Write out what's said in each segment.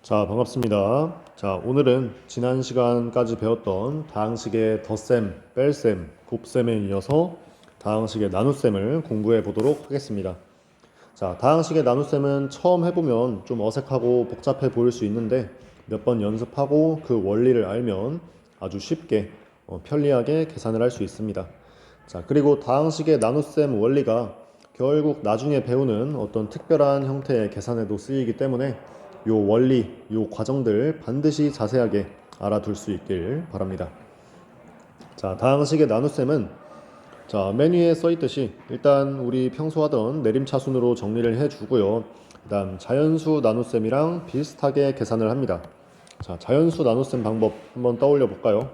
자, 반갑습니다. 자, 오늘은 지난 시간까지 배웠던 다항식의 덧셈, 뺄셈, 곱셈에 이어서 다항식의 나눗셈을 공부해 보도록 하겠습니다. 자, 다항식의 나눗셈은 처음 해보면 좀 어색하고 복잡해 보일 수 있는데 몇 번 연습하고 그 원리를 알면 아주 쉽게 편리하게 계산을 할 수 있습니다. 자, 그리고 다항식의 나눗셈 원리가 결국 나중에 배우는 어떤 특별한 형태의 계산에도 쓰이기 때문에 요 원리, 요 과정들 반드시 자세하게 알아둘 수 있길 바랍니다. 자, 다항식의 나눗셈은 맨 위에 써 있듯이 일단 우리 평소 하던 내림차순으로 정리를 해주고요. 그다음 자연수 나눗셈이랑 비슷하게 계산을 합니다. 자, 자연수 나눗셈 방법 한번 떠올려 볼까요?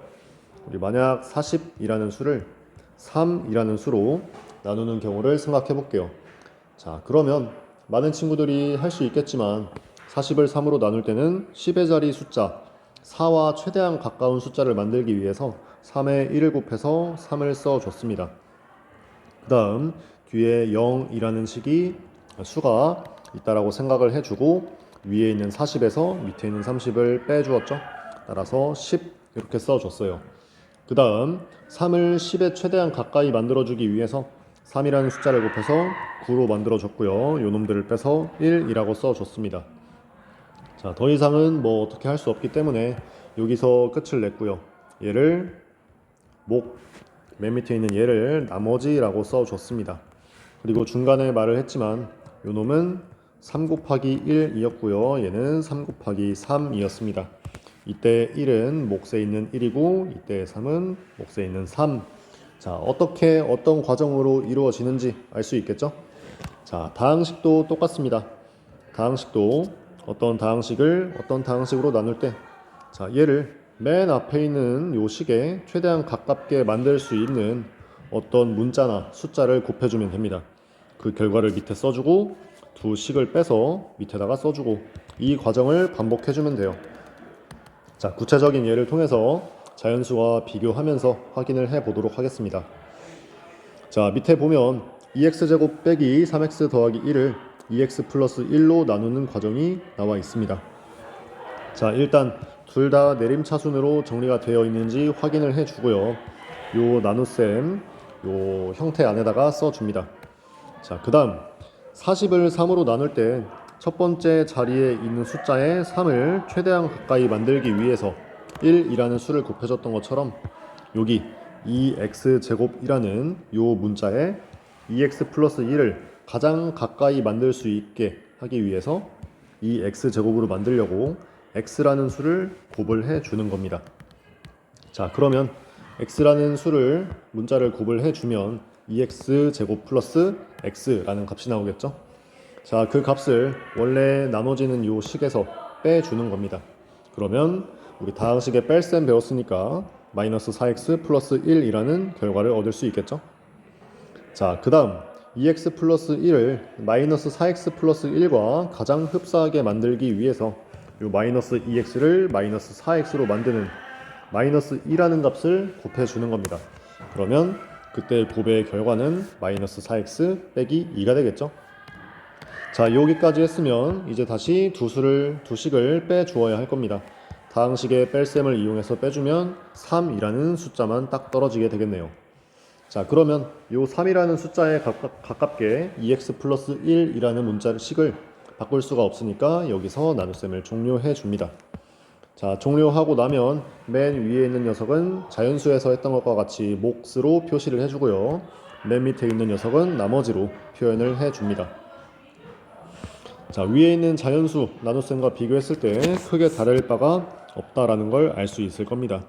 우리 만약 40이라는 수를 3이라는 수로 나누는 경우를 생각해 볼게요. 자, 그러면 많은 친구들이 할 수 있겠지만 40을 3으로 나눌 때는 10의 자리 숫자 4와 최대한 가까운 숫자를 만들기 위해서 3에 1을 곱해서 3을 써줬습니다. 그 다음 뒤에 0이라는 수가 있다라고 생각을 해주고 위에 있는 40에서 밑에 있는 30을 빼주었죠. 따라서 10 이렇게 써줬어요. 그 다음 3을 10에 최대한 가까이 만들어주기 위해서 3이라는 숫자를 곱해서 9로 만들어줬고요. 요 놈들을 빼서 1이라고 써줬습니다. 자, 더 이상은 뭐 어떻게 할 수 없기 때문에 여기서 끝을 냈고요. 얘를 맨 밑에 있는 얘를 나머지라고 써줬습니다. 그리고 중간에 말을 했지만 요 놈은 3 곱하기 1이었고요. 얘는 3 곱하기 3이었습니다. 이때 1은 몫에 있는 1이고 이때 3은 몫에 있는 3. 자, 어떻게 어떤 과정으로 이루어지는지 알 수 있겠죠? 자, 다항식도 똑같습니다. 다항식도 어떤 다항식으로 나눌 때, 자, 얘를 맨 앞에 있는 요 식에 최대한 가깝게 만들 수 있는 어떤 문자나 숫자를 곱해주면 됩니다. 그 결과를 밑에 써주고 두 식을 빼서 밑에다가 써주고 이 과정을 반복해주면 돼요. 자, 구체적인 예를 통해서 자연수와 비교하면서 확인을 해 보도록 하겠습니다. 자, 밑에 보면 2x제곱 빼기 3x 더하기 1을 2x 플러스 1로 나누는 과정이 나와 있습니다. 자, 일단 둘 다 내림차순으로 정리가 되어 있는지 확인을 해 주고요. 요 나눗셈 요 형태 안에다가 써줍니다. 자, 그 다음 40을 3으로 나눌 때 첫 번째 자리에 있는 숫자에 3을 최대한 가까이 만들기 위해서 1이라는 수를 곱해줬던 것처럼 여기 2x제곱이라는 요 문자에 2x 플러스 1을 가장 가까이 만들 수 있게 하기 위해서 2x제곱으로 만들려고 x라는 수를 곱을 해주는 겁니다. 자, 그러면 x라는 문자를 곱을 해주면 2x제곱 플러스 x라는 값이 나오겠죠? 자, 그 값을 원래 나눠지는 요 식에서 빼주는 겁니다. 그러면 우리 다항식의 뺄셈 배웠으니까 마이너스 4x 플러스 1이라는 결과를 얻을 수 있겠죠? 자, 그 다음 2x 플러스 1을 마이너스 4x 플러스 1과 가장 흡사하게 만들기 위해서 요 마이너스 2x를 마이너스 4x로 만드는 마이너스 2라는 값을 곱해주는 겁니다. 그러면 그때 곱의 결과는 마이너스 4x 빼기 2가 되겠죠? 자, 여기까지 했으면 이제 다시 두 식을 빼주어야 할 겁니다. 다항식의 뺄셈을 이용해서 빼주면 3이라는 숫자만 딱 떨어지게 되겠네요. 자, 그러면 요 3이라는 숫자에 가깝게 2x 플러스 1이라는 식을 바꿀 수가 없으니까 여기서 나눗셈을 종료해 줍니다. 자, 종료하고 나면 맨 위에 있는 녀석은 자연수에서 했던 것과 같이 몫으로 표시를 해주고요. 맨 밑에 있는 녀석은 나머지로 표현을 해줍니다. 자, 위에 있는 자연수 나눗셈과 비교했을 때 크게 다를 바가 없다라는 걸 알 수 있을 겁니다.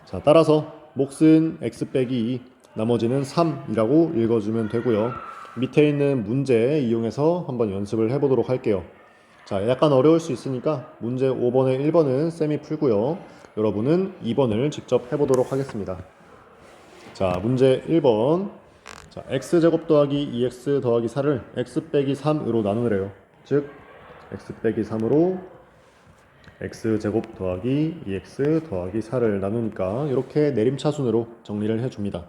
자, 따라서 몫은 x 빼기 2, 나머지는 3이라고 읽어주면 되고요. 밑에 있는 문제 이용해서 한번 연습을 해보도록 할게요. 자, 약간 어려울 수 있으니까 문제 5번에 1번은 쌤이 풀고요. 여러분은 2번을 직접 해보도록 하겠습니다. 자, 문제 1번. 자, x제곱 더하기 2x 더하기 4를 x 빼기 3으로 나누래요. 즉 x 빼기 3으로 x제곱 더하기 2x 더하기 4를 나누니까 이렇게 내림차순으로 정리를 해줍니다.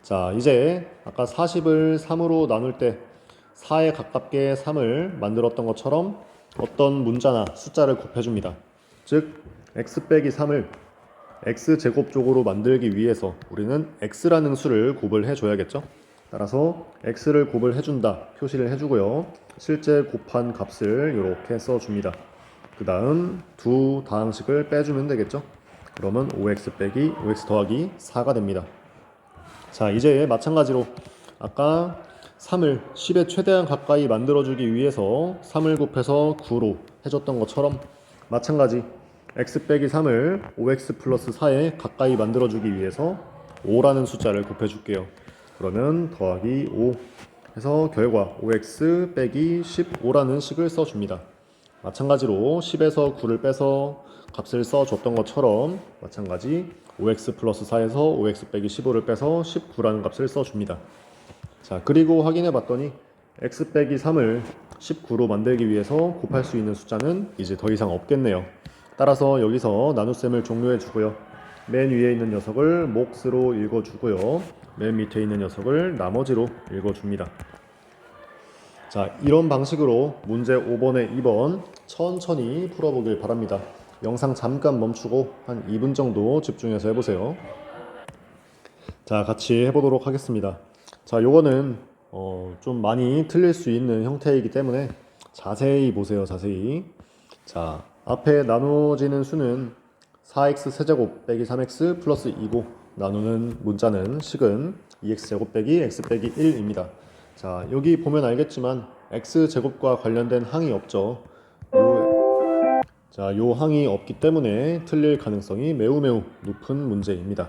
자, 이제 아까 40을 3으로 나눌 때 4에 가깝게 3을 만들었던 것처럼 어떤 문자나 숫자를 곱해줍니다. 즉 x 빼기 3을 x제곱 쪽으로 만들기 위해서 우리는 x라는 수를 곱을 해줘야겠죠. 따라서 x를 곱을 해준다 표시를 해주고요. 실제 곱한 값을 이렇게 써줍니다. 그 다음 두 다항식을 빼주면 되겠죠. 그러면 5x 빼기 5x 더하기 4가 됩니다. 자, 이제 마찬가지로 아까 3을 10에 최대한 가까이 만들어주기 위해서 3을 곱해서 9로 해줬던 것처럼 마찬가지 x 빼기 3을 5x 플러스 4에 가까이 만들어주기 위해서 5라는 숫자를 곱해줄게요. 그러면 더하기 5 해서 결과 5x 빼기 15라는 식을 써줍니다. 마찬가지로 10에서 9를 빼서 값을 써줬던 것처럼 마찬가지 5x 플러스 4에서 5x 빼기 15를 빼서 19라는 값을 써줍니다. 자, 그리고 확인해 봤더니 x 빼기 3을 19로 만들기 위해서 곱할 수 있는 숫자는 이제 더 이상 없겠네요. 따라서 여기서 나눗셈을 종료해 주고요. 맨 위에 있는 녀석을 몫으로 읽어주고요. 맨 밑에 있는 녀석을 나머지로 읽어줍니다. 자, 이런 방식으로 문제 5번에 2번 천천히 풀어보길 바랍니다. 영상 잠깐 멈추고 한 2분 정도 집중해서 해보세요. 자, 같이 해보도록 하겠습니다. 자, 요거는 좀 많이 틀릴 수 있는 형태이기 때문에 자세히 보세요. 자세히. 자, 앞에 나누어지는 수는 4x 세제곱 빼기 3x 플러스 2고 나누는 문자는 식은 2x제곱 빼기 x 빼기 1입니다. 자, 여기 보면 알겠지만 x제곱과 관련된 항이 없죠. 요 항이 없기 때문에 틀릴 가능성이 매우 높은 문제입니다.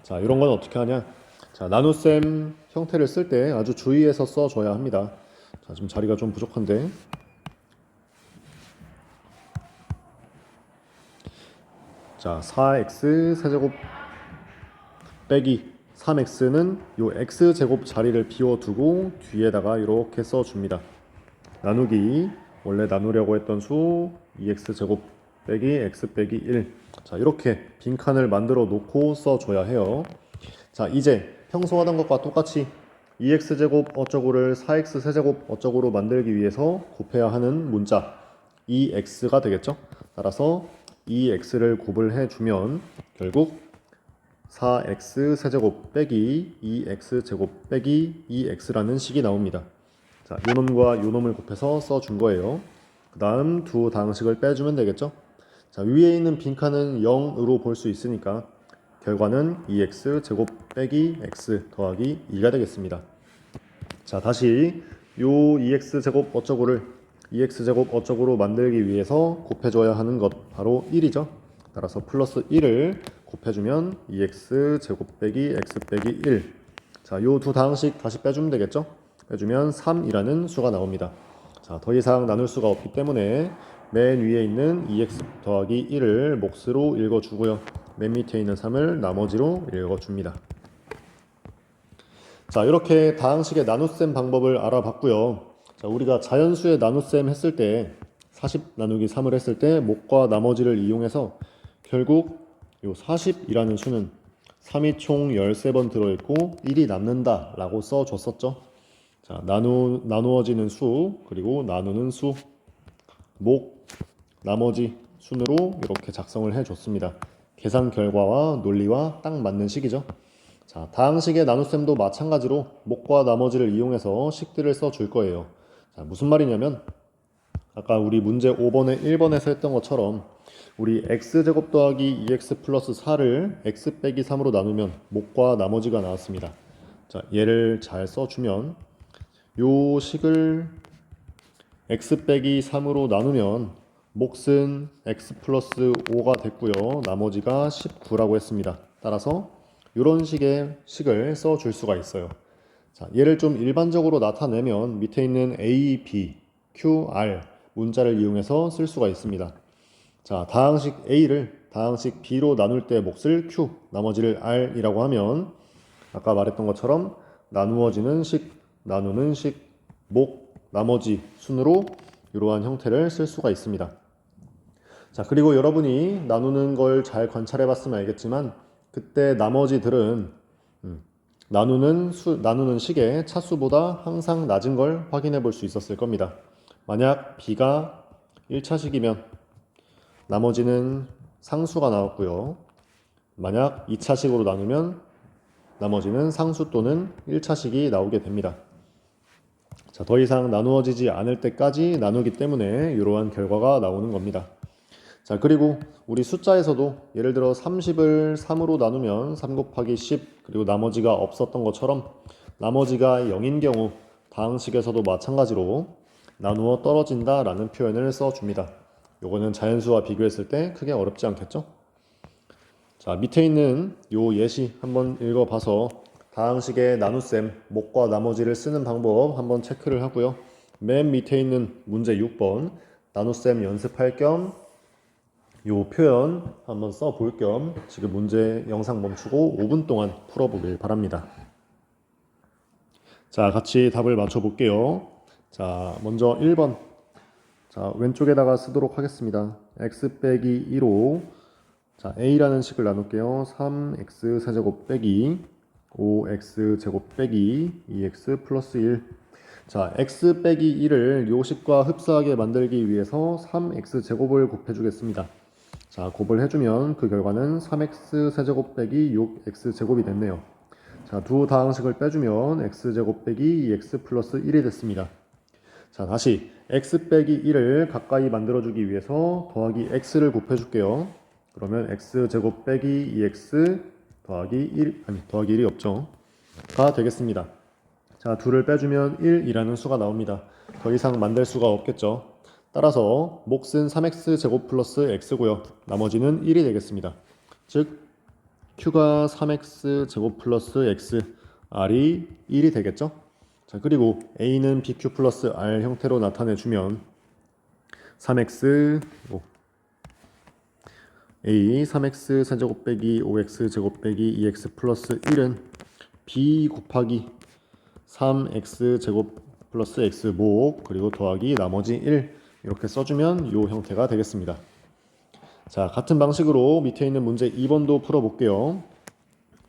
자, 이런 건 어떻게 하냐? 자, 나눗셈 형태를 쓸 때 아주 주의해서 써줘야 합니다. 자, 지금 자리가 좀 부족한데. 자, 4x 세제곱 빼기 3x는 요 x제곱 자리를 비워두고 뒤에다가 이렇게 써줍니다. 나누기, 원래 나누려고 했던 수 2x제곱 빼기 x 빼기 1. 자, 이렇게 빈칸을 만들어 놓고 써줘야 해요. 자, 이제 평소 하던 것과 똑같이 2x제곱 어쩌고를 4x 세제곱 어쩌고로 만들기 위해서 곱해야 하는 문자 2x가 되겠죠. 따라서 2x를 곱을 해주면 결국 4x 세제곱 빼기 2x제곱 빼기 2x라는 식이 나옵니다. 자, 요놈과 요놈을 곱해서 써준 거예요. 그 다음 두 다항식을 빼주면 되겠죠. 자, 위에 있는 빈칸은 0으로 볼 수 있으니까 결과는 2x제곱 빼기 x 더하기 2가 되겠습니다. 자, 다시 요 2x제곱 어쩌고를 2x제곱 어쩌고로 만들기 위해서 곱해줘야 하는 것 바로 1이죠. 따라서 플러스 1을 곱해주면 2x제곱 빼기 x 빼기 1. 자, 요 두 다항식 다시 빼주면 되겠죠. 빼주면 3이라는 수가 나옵니다. 자, 더 이상 나눌 수가 없기 때문에 맨 위에 있는 2x 더하기 1을 몫으로 읽어주고요. 맨 밑에 있는 3을 나머지로 읽어줍니다. 자, 이렇게 다항식의 나눗셈 방법을 알아봤고요. 자, 우리가 자연수의 나눗셈 했을 때 40 나누기 3을 했을 때 몫과 나머지를 이용해서 결국 요 40이라는 수는 3이 총 13번 들어있고 1이 남는다 라고 써줬었죠. 자, 나누어지는 수 그리고 나누는 수 몫 나머지 순으로 이렇게 작성을 해줬습니다. 계산 결과와 논리와 딱 맞는 식이죠. 자, 다항식의 나눗셈도 마찬가지로 몫과 나머지를 이용해서 식들을 써줄 거예요. 자, 무슨 말이냐면 아까 우리 문제 5번에 1번에서 했던 것처럼 우리 x제곱 더하기 2x 플러스 4를 x 빼기 3으로 나누면 몫과 나머지가 나왔습니다. 자, 얘를 잘 써주면 요 식을 x 빼기 3으로 나누면 몫은 x 플러스 5가 됐고요. 나머지가 19라고 했습니다. 따라서 이런 식의 식을 써줄 수가 있어요. 자, 얘를 좀 일반적으로 나타내면 밑에 있는 a, b, q, r 문자를 이용해서 쓸 수가 있습니다. 자, 다항식 a를 다항식 b로 나눌 때 몫을 q, 나머지를 r이라고 하면 아까 말했던 것처럼 나누어지는 식, 나누는 식, 몫, 나머지 순으로 이러한 형태를 쓸 수가 있습니다. 자, 그리고 여러분이 나누는 걸 잘 관찰해 봤으면 알겠지만 그때 나머지들은 나누는 식의 차수보다 항상 낮은 걸 확인해 볼 수 있었을 겁니다. 만약 b가 1차식이면 나머지는 상수가 나왔고요. 만약 2차식으로 나누면 나머지는 상수 또는 1차식이 나오게 됩니다. 자, 더 이상 나누어지지 않을 때까지 나누기 때문에 이러한 결과가 나오는 겁니다. 자, 그리고 우리 숫자에서도 예를 들어 30을 3으로 나누면 3 곱하기 10 그리고 나머지가 없었던 것처럼 나머지가 0인 경우 다항식에서도 마찬가지로 나누어 떨어진다 라는 표현을 써줍니다. 요거는 자연수와 비교했을 때 크게 어렵지 않겠죠? 자, 밑에 있는 요 예시 한번 읽어봐서 다항식의 나눗셈, 목과 나머지를 쓰는 방법 한번 체크를 하고요. 맨 밑에 있는 문제 6번 나눗셈 연습할 겸 요 표현 한번 써볼 겸 지금 문제 영상 멈추고 5분 동안 풀어보길 바랍니다. 자, 같이 답을 맞춰볼게요. 자, 먼저 1번. 자, 왼쪽에다가 쓰도록 하겠습니다. x 빼기 2로 자, a라는 식을 나눌게요. 3x 세제곱 빼기 5x 제곱 빼기 2x 플러스 1. 자, x 빼기 2를 요 식과 흡사하게 만들기 위해서 3x 제곱을 곱해주겠습니다. 자, 곱을 해주면 그 결과는 3x 세제곱 빼기 6x 제곱이 됐네요. 자, 두 다항식을 빼주면 x제곱 빼기 2x 플러스 1이 됐습니다. 자, 다시 x 빼기 1을 가까이 만들어주기 위해서 더하기 x를 곱해줄게요. 그러면 x제곱 빼기 2x 더하기 1, 더하기 1이 없죠. 가 되겠습니다. 자, 2를 빼주면 1이라는 수가 나옵니다. 더 이상 만들 수가 없겠죠. 따라서 몫은 3x 제곱 플러스 x고요. 나머지는 1이 되겠습니다. 즉 q가 3x 제곱 플러스 x, r이 1이 되겠죠. 자, 그리고 a는 bq 플러스 r 형태로 나타내주면 3x a 3x 세제곱 빼기 5x 제곱 빼기 2x 플러스 1은 b 곱하기 3x 제곱 플러스 x 목 그리고 더하기 나머지 1 이렇게 써주면 이 형태가 되겠습니다. 자, 같은 방식으로 밑에 있는 문제 2번도 풀어볼게요.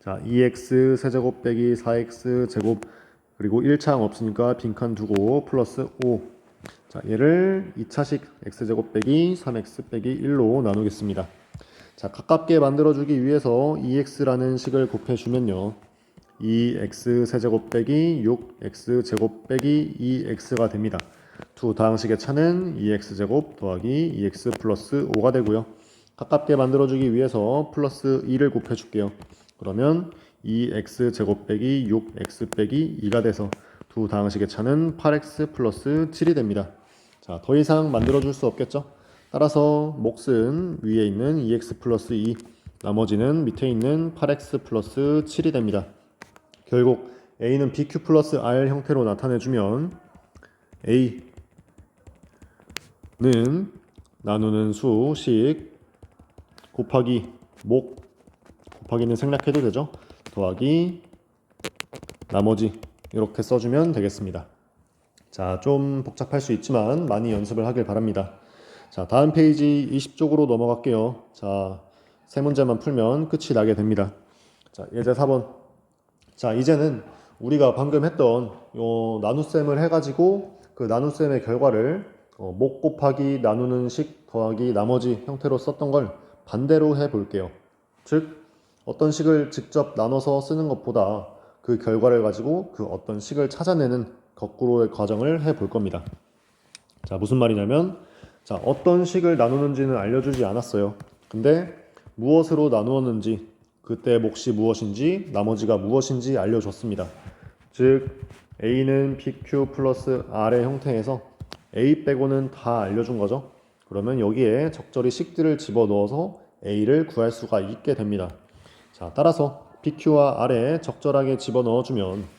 자, 2x 세제곱 빼기 4x 제곱 그리고 1차항 없으니까 빈칸 두고 플러스 5. 자, 얘를 2차식 x제곱 빼기 3x 빼기 1로 나누겠습니다. 자, 가깝게 만들어주기 위해서 2x라는 식을 곱해주면요. 2x 세제곱 빼기 6x 제곱 빼기 2x가 됩니다. 두 다항식의 차는 2x제곱 더하기 2x 플러스 5가 되고요. 가깝게 만들어주기 위해서 플러스 2를 곱해줄게요. 그러면 2x제곱 빼기 6x 빼기 2가 돼서 두 다항식의 차는 8x 플러스 7이 됩니다. 자, 더 이상 만들어줄 수 없겠죠? 따라서 몫은 위에 있는 2x 플러스 2, 나머지는 밑에 있는 8x 플러스 7이 됩니다. 결국 a는 bq 플러스 r 형태로 나타내주면 a는 나누는 수식 곱하기 목 곱하기는 생략해도 되죠. 더하기 나머지 이렇게 써주면 되겠습니다. 자, 좀 복잡할 수 있지만 많이 연습을 하길 바랍니다. 자, 다음 페이지 20쪽으로 넘어갈게요. 자, 세 문제만 풀면 끝이 나게 됩니다. 자, 예제 4번. 자, 이제는 우리가 방금 했던 요 나눗셈을 해가지고 그 나눗셈의 결과를 목 곱하기 나누는 식 더하기 나머지 형태로 썼던 걸 반대로 해볼게요. 즉 어떤 식을 직접 나눠서 쓰는 것보다 그 결과를 가지고 그 어떤 식을 찾아내는 거꾸로의 과정을 해볼 겁니다. 자, 무슨 말이냐면 자, 어떤 식을 나누는지는 알려주지 않았어요. 근데 무엇으로 나누었는지 그때 몫이 무엇인지 나머지가 무엇인지 알려줬습니다. 즉 a는 bq 플러스 r의 형태에서 a 빼고는 다 알려준 거죠. 그러면 여기에 적절히 식들을 집어넣어서 a를 구할 수가 있게 됩니다. 자, 따라서 bq와 r에 적절하게 집어넣어주면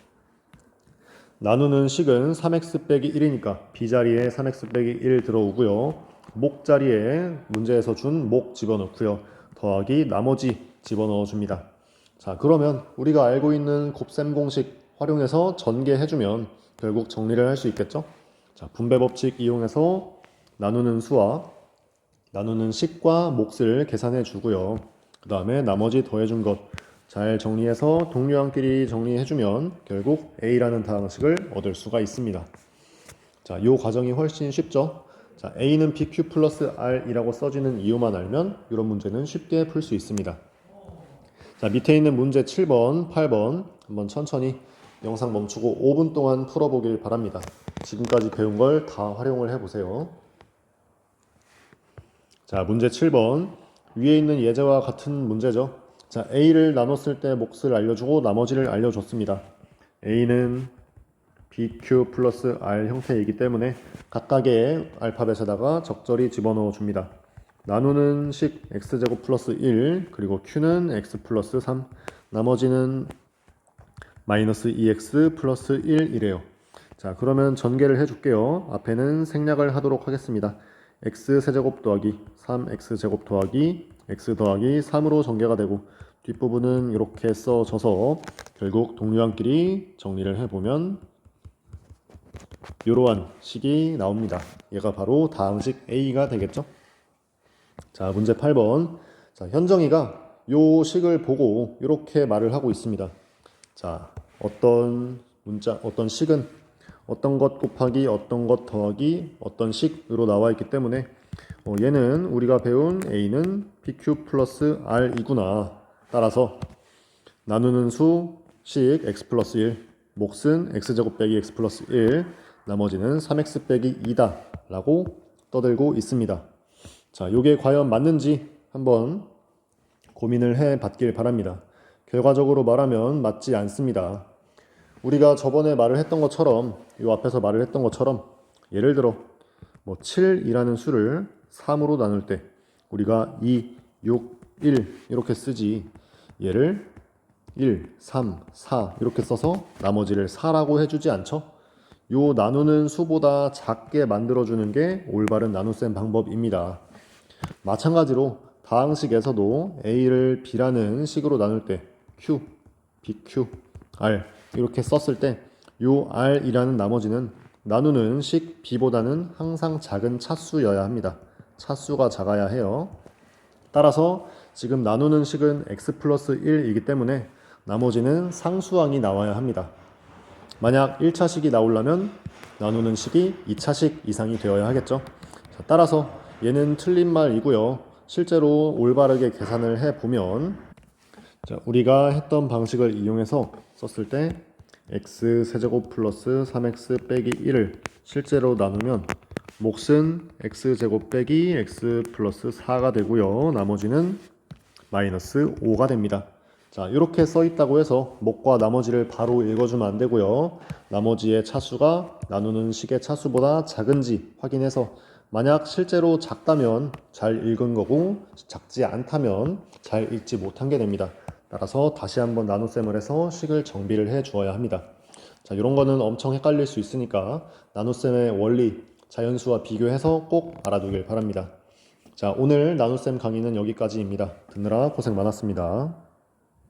나누는 식은 3x 빼기 1이니까 b자리에 3x 빼기 1 들어오고요. 목 자리에 문제에서 준 목 집어넣고요. 더하기 나머지 집어넣어줍니다. 자, 그러면 우리가 알고 있는 곱셈 공식 활용해서 전개해주면 결국 정리를 할 수 있겠죠? 자, 분배 법칙 이용해서 나누는 수와 나누는 식과 몫을 계산해 주고요. 그 다음에 나머지 더해준 것 잘 정리해서 동료항끼리 정리해주면 결국 A라는 다항식을 얻을 수가 있습니다. 자, 이 과정이 훨씬 쉽죠? 자, A는 BQ 플러스 R이라고 써지는 이유만 알면 이런 문제는 쉽게 풀 수 있습니다. 자, 밑에 있는 문제 7번, 8번 한번 천천히 영상 멈추고 5분 동안 풀어보길 바랍니다. 지금까지 배운 걸 다 활용을 해보세요. 자, 문제 7번 위에 있는 예제와 같은 문제죠. 자, A를 나눴을 때 몫을 알려주고 나머지를 알려줬습니다. A는 BQ 플러스 R 형태이기 때문에 각각의 알파벳에다가 적절히 집어넣어 줍니다. 나누는 식 x제곱 플러스 1 그리고 q는 x 플러스 3 나머지는 마이너스 2x 플러스 1 이래요. 자, 그러면 전개를 해줄게요. 앞에는 생략을 하도록 하겠습니다. x 세제곱 더하기 3x 제곱 더하기 x 더하기 3으로 전개가 되고 뒷부분은 이렇게 써져서 결국 동류항끼리 정리를 해보면 이러한 식이 나옵니다. 얘가 바로 다항식 A가 되겠죠. 자, 문제 8번. 자, 현정이가 요 식을 보고 이렇게 말을 하고 있습니다. 자, 어떤 식은 어떤 것 곱하기 어떤 것 더하기 어떤 식으로 나와 있기 때문에 얘는 우리가 배운 A는 BQ 플러스 R이구나. 따라서 나누는 수식 x 플러스 1, 몫은 x제곱 빼기 x 플러스 1, 나머지는 3x 빼기 2다 라고 떠들고 있습니다. 자, 요게 과연 맞는지 한번 고민을 해 봤길 바랍니다. 결과적으로 말하면 맞지 않습니다. 우리가 저번에 말을 했던 것처럼 요 앞에서 말을 했던 것처럼 예를 들어 7이라는 수를 3으로 나눌 때 우리가 2, 6, 1 이렇게 쓰지 얘를 1, 3, 4 이렇게 써서 나머지를 4라고 해주지 않죠? 요 나누는 수보다 작게 만들어주는 게 올바른 나눗셈 방법입니다. 마찬가지로 다항식에서도 A를 B라는 식으로 나눌 때 Q, BQ, R 이렇게 썼을 때 요 R이라는 나머지는 나누는 식 B보다는 항상 작은 차수여야 합니다. 차수가 작아야 해요. 따라서 지금 나누는 식은 x 플러스 1이기 때문에 나머지는 상수항이 나와야 합니다. 만약 1차식이 나오려면 나누는 식이 2차식 이상이 되어야 하겠죠. 자, 따라서 얘는 틀린 말이고요. 실제로 올바르게 계산을 해보면 우리가 했던 방식을 이용해서 썼을 때 x 세제곱 플러스 3x 빼기 1을 실제로 나누면 몫은 x제곱 빼기 x 플러스 4가 되고요. 나머지는 마이너스 5가 됩니다. 자, 이렇게 써 있다고 해서 몫과 나머지를 바로 읽어주면 안 되고요. 나머지의 차수가 나누는 식의 차수보다 작은지 확인해서 만약 실제로 작다면 잘 읽은 거고 작지 않다면 잘 읽지 못한 게 됩니다. 따라서 다시 한번 나눗셈을 해서 식을 정비를 해 주어야 합니다. 자, 이런 거는 엄청 헷갈릴 수 있으니까 나눗셈의 원리, 자연수와 비교해서 꼭 알아두길 바랍니다. 자, 오늘 나눗셈 강의는 여기까지입니다. 듣느라 고생 많았습니다.